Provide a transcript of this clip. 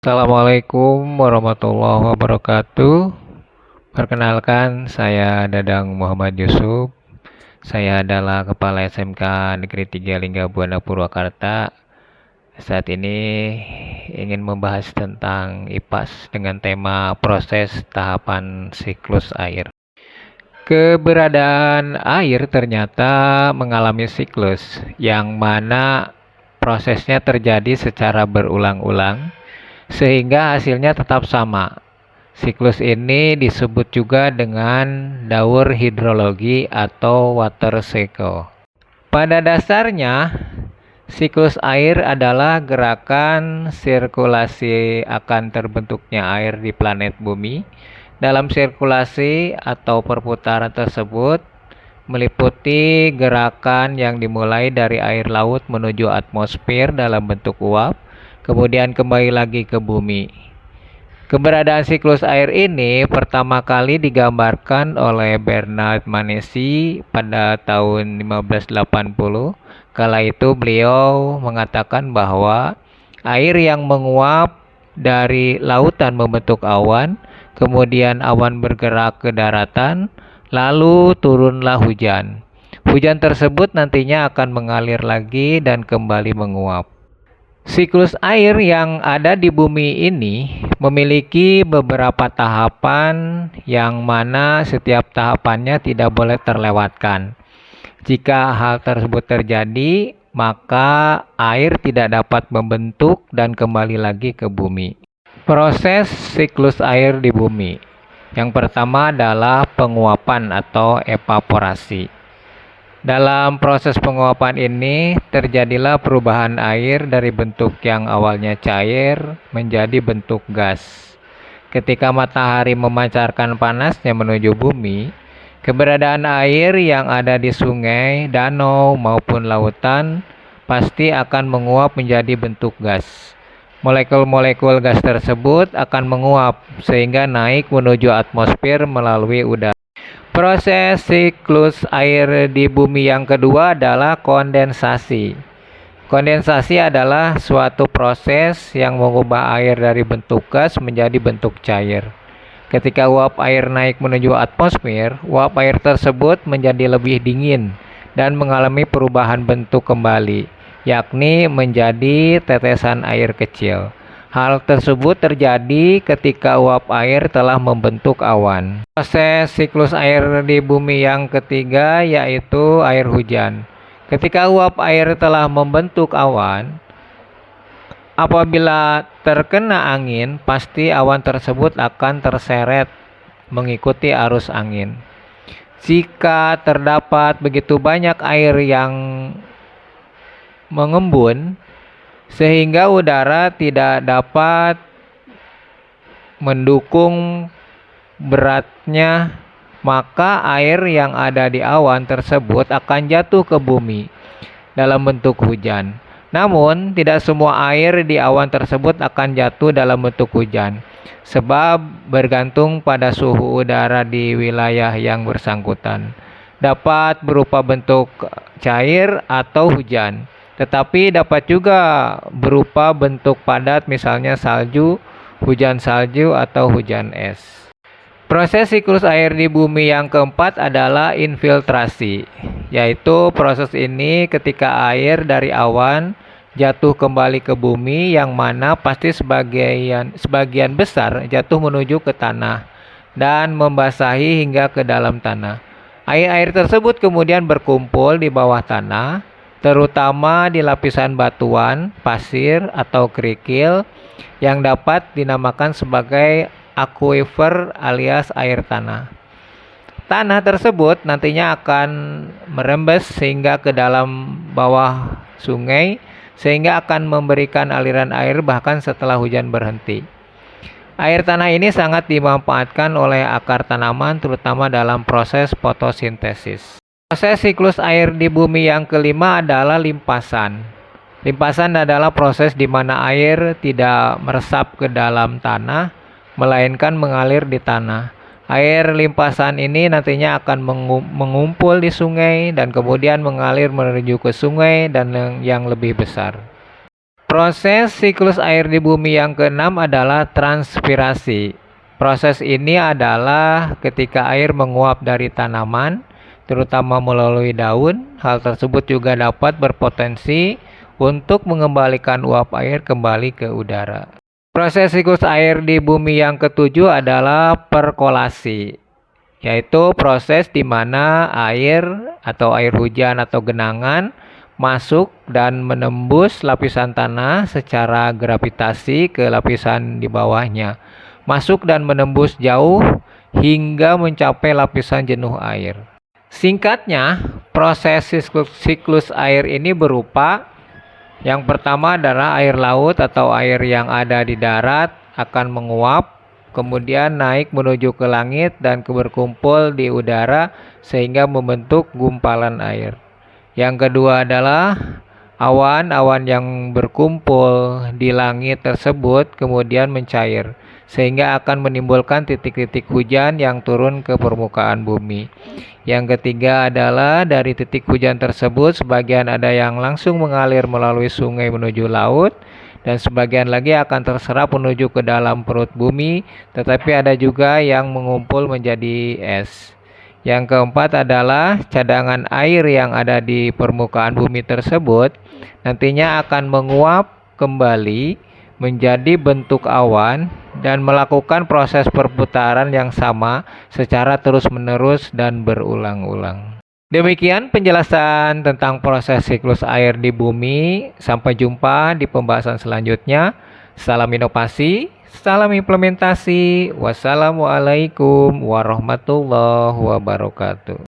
Assalamualaikum warahmatullahi wabarakatuh. Perkenalkan, saya Dadang Muhammad Yusuf. Saya adalah Kepala SMK Negeri 3 Lingga Purwakarta. Saat ini ingin membahas tentang IPAS dengan tema proses tahapan siklus air. Keberadaan air ternyata mengalami siklus yang mana prosesnya terjadi secara berulang-ulang sehingga hasilnya tetap sama. Siklus ini disebut juga dengan daur hidrologi atau water cycle. Pada dasarnya, siklus air adalah gerakan sirkulasi akan terbentuknya air di planet bumi. Dalam sirkulasi atau perputaran tersebut meliputi gerakan yang dimulai dari air laut menuju atmosfer dalam bentuk uap, kemudian kembali lagi ke bumi. Keberadaan siklus air ini pertama kali digambarkan oleh Bernard Manesi pada tahun 1580. Kala itu beliau mengatakan bahwa air yang menguap dari lautan membentuk awan, kemudian awan bergerak ke daratan, lalu turunlah hujan. Hujan tersebut nantinya akan mengalir lagi dan kembali menguap. Siklus air yang ada di bumi ini memiliki beberapa tahapan yang mana setiap tahapannya tidak boleh terlewatkan. Jika hal tersebut terjadi, maka air tidak dapat membentuk dan kembali lagi ke bumi. Proses siklus air di bumi. Yang pertama adalah penguapan atau evaporasi. Dalam proses penguapan ini, terjadilah perubahan air dari bentuk yang awalnya cair menjadi bentuk gas. Ketika matahari memancarkan panasnya menuju bumi, keberadaan air yang ada di sungai, danau, maupun lautan pasti akan menguap menjadi bentuk gas. Molekul-molekul gas tersebut akan menguap sehingga naik menuju atmosfer melalui udara. Proses siklus air di bumi yang kedua adalah kondensasi. Kondensasi adalah suatu proses yang mengubah air dari bentuk gas menjadi bentuk cair. Ketika uap air naik menuju atmosfer, uap air tersebut menjadi lebih dingin dan mengalami perubahan bentuk kembali, yakni menjadi tetesan air kecil. Hal tersebut terjadi ketika uap air telah membentuk awan. Proses siklus air di bumi yang ketiga yaitu air hujan. Ketika uap air telah membentuk awan, apabila terkena angin, pasti awan tersebut akan terseret mengikuti arus angin. Jika terdapat begitu banyak air yang mengembun, sehingga udara tidak dapat mendukung beratnya, maka air yang ada di awan tersebut akan jatuh ke bumi dalam bentuk hujan. Namun, tidak semua air di awan tersebut akan jatuh dalam bentuk hujan, sebab bergantung pada suhu udara di wilayah yang bersangkutan. Dapat berupa bentuk cair atau hujan, tetapi dapat juga berupa bentuk padat, misalnya salju, hujan salju, atau hujan es. Proses siklus air di bumi yang keempat adalah infiltrasi, yaitu proses ini ketika air dari awan jatuh kembali ke bumi, yang mana pasti sebagian besar jatuh menuju ke tanah dan membasahi hingga ke dalam tanah. Air-air tersebut kemudian berkumpul di bawah tanah, terutama di lapisan batuan, pasir, atau kerikil yang dapat dinamakan sebagai aquifer alias air tanah. Tanah tersebut nantinya akan merembes hingga ke dalam bawah sungai, sehingga akan memberikan aliran air bahkan setelah hujan berhenti. Air tanah ini sangat dimanfaatkan oleh akar tanaman, terutama dalam proses fotosintesis. Proses siklus air di bumi yang kelima adalah limpasan. Limpasan adalah proses di mana air tidak meresap ke dalam tanah, melainkan mengalir di tanah. Air limpasan ini nantinya akan mengumpul di sungai dan kemudian mengalir menuju ke sungai dan yang lebih besar. Proses siklus air di bumi yang keenam adalah transpirasi. Proses ini adalah ketika air menguap dari tanaman, terutama melalui daun. Hal tersebut juga dapat berpotensi untuk mengembalikan uap air kembali ke udara. Proses siklus air di bumi yang ketujuh adalah perkolasi, yaitu proses di mana air atau air hujan atau genangan masuk dan menembus lapisan tanah secara gravitasi ke lapisan di bawahnya. Masuk dan menembus jauh hingga mencapai lapisan jenuh air. Singkatnya, proses siklus air ini berupa yang pertama adalah air laut atau air yang ada di darat akan menguap, kemudian naik menuju ke langit dan berkumpul di udara sehingga membentuk gumpalan air. Yang kedua adalah awan-awan yang berkumpul di langit tersebut kemudian mencair sehingga akan menimbulkan titik-titik hujan yang turun ke permukaan bumi. Yang ketiga adalah dari titik hujan tersebut sebagian ada yang langsung mengalir melalui sungai menuju laut dan sebagian lagi akan terserap menuju ke dalam perut bumi, tetapi ada juga yang mengumpul menjadi es. Yang keempat adalah cadangan air yang ada di permukaan bumi tersebut nantinya akan menguap kembali menjadi bentuk awan dan melakukan proses perputaran yang sama secara terus-menerus dan berulang-ulang. Demikian penjelasan tentang proses siklus air di bumi. Sampai jumpa di pembahasan selanjutnya. Salam inovasi, salam implementasi. Wassalamualaikum warahmatullahi wabarakatuh.